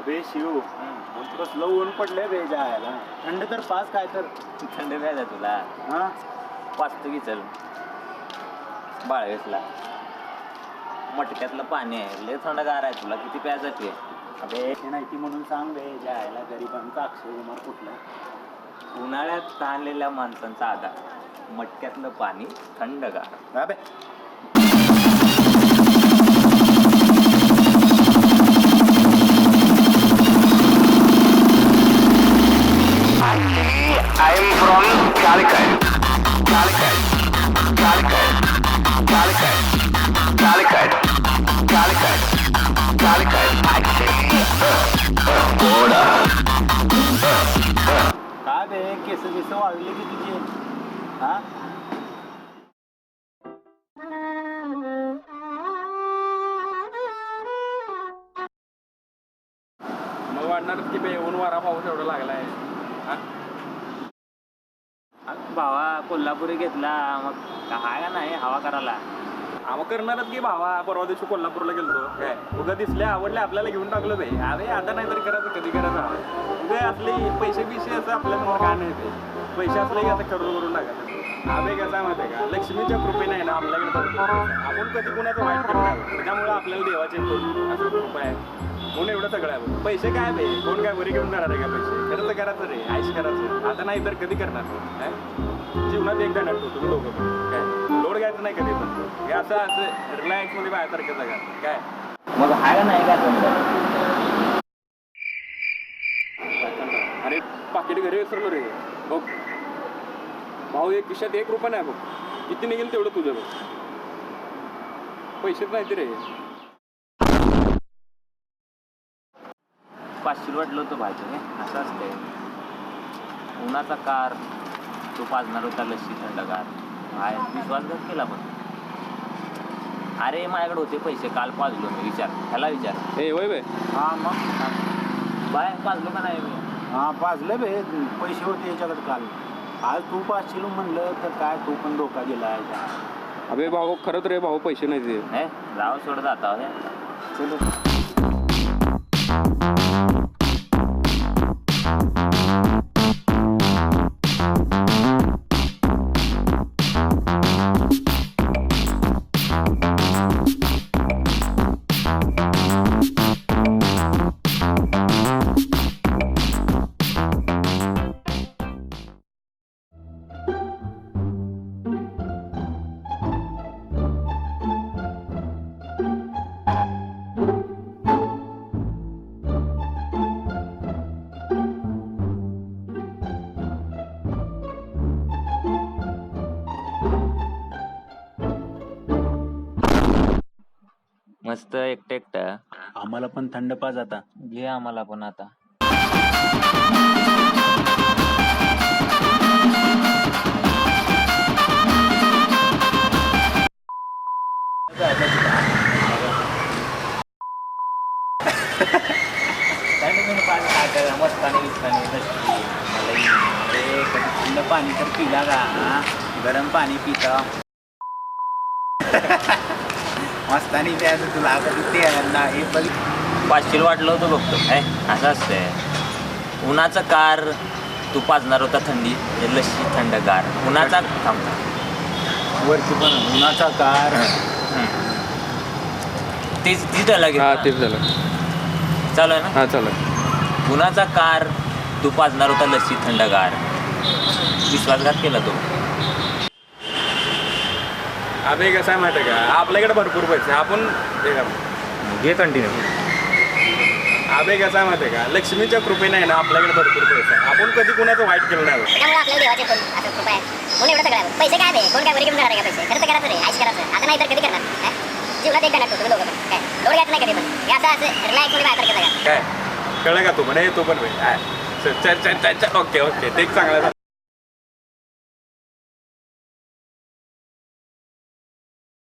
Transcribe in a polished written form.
अबे शिव कसलं ऊन पडलंय बे जायला. थंड तर पाच काय तर थंड प्यायचा तुला हा पाचतो की चल बाळवेसला मटक्यातलं पाणी आहे लय थंडगार आहे तुला किती प्यायचं ते. अबे हे नाही ती म्हणून सांग बे जायला गरिबांचा अक्षय कुमार कुठला उन्हाळ्यात तहानलेल्या माणसांचा आधार मटक्यातलं पाणी थंडगार. अबे I am from Calicut. Calicut. Calicut. Calicut. Calicut. Calicut. Calicut. I say, Boda. काय बे केस बिस वाळली की तुझी हा मग वाढणारच की बे ऊन वारा पाऊस एवढा लागलाय. भावा कोल्हापुरी घेतला मग काय का नाही हवा करायला. मग करणारच की भावा. परवा दिवशी कोल्हापूरला गेलतो काय उगा दिसले आवडले आपल्याला घेऊन टाकलं बे. अरे आता नाही तरी करायचं कधी करायचं उगा असले पैसे बिशे असं आपल्याला काय नाही ते पैसे असले की आता करून टाकायचं. आवे कसा माहिती आहे का लक्ष्मीच्या कृपेने आहे ना आपल्याकडे आपण कधी कुणाचं वाईट करत नाही त्याच्यामुळे आपल्याला देवाचे असं कृपा आहे म्हणून एवढं सगळं आहे. पैसे काय बे कोण काय वरी घेऊन जाणार आहे का पैसे खरंच करायचं रे आयुष करायचं आता नाही तर कधी करणार काय जीवनात एकदा नटतो तुम्ही दोघं पण काय लोड घ्यायचं नाही कधी पण हे असं रिलॅक्स मध्ये बाहेरसारखं जगा काय मग आहे का नाही का थंड. अरे पाकिट घरी विसरलो रे बघ भाऊ एक खिशात 1 रुपया नाही बघ किती निघेल तेवढं तुझं बघ पैसेच नाही ते रे. 500 वाटलं होतं भाजी असं असतंय. उन्हाचा कार तो पाजणार होता लस्सी थंडगार हाय विश्वासघात केला पण. अरे माझ्याकडे होते पैसे काल पाजलो मी विचार ह्याला विचार. ए वय बे हा मग बाय पाजलो का नाही मी. हा पाजलं बे पैसे होते याच्याकडे काल आज तू पाचशे म्हणलं तर काय तू पण धोका दिला अबे भाऊ खरंच रे भाऊ पैसे नाही ते हे जाऊ सोड जाता चलो मस्त एकटं एकटं आम्हाला पण थंड पाज आता घे आम्हाला पण आता. थंड पाणी तर पिला का गरम पाणी पिता मस्तानी प्यायचं तुला कधी ते हे बघ 500 वाटलं होतं बघतो काय असं असतंय. उन्हाचा कार तू पाजणार होता थंडी लस्सी थंडगार उन्हाचा थांबता वरती पण उन्हाचा कार तेच त्याला हा तेच झालं चालू आहे ना. हा चालेल. उन्हाचा कार तू पाजणार होता लस्सी थंडगार विश्वासघात केला तो. अबे कसं आहे माहिती आहे का आपल्याकडे भरपूर पैसे आपण घे कंटिन्यू. अबे कसं आहे माहिती आहे का लक्ष्मीच्या कृपेने आहे ना आपल्याकडे भरपूर पैसे आपण कधी कुणाचं वाईट केलं नाही. त्यामुळे आपल्याला देवाचे असं कृपा आहे म्हणून एवढं सगळं आहे. पैसे काय बे कोण काय वरी घेऊन जाणार आहे का पैसे खरंच करायचं रे आयुष करायचं आता नाही तर कधी करणार जीवनात एकदा नटतो तुम्ही दोघं पण काय लोड घ्यायचं नाही कधी पण हे असं रिलॅक्स मध्ये बाहेरसारखं जगा. काय कळलं का तू म्हणे तू पण चल चल चल चल ओके ओके ते चांगलं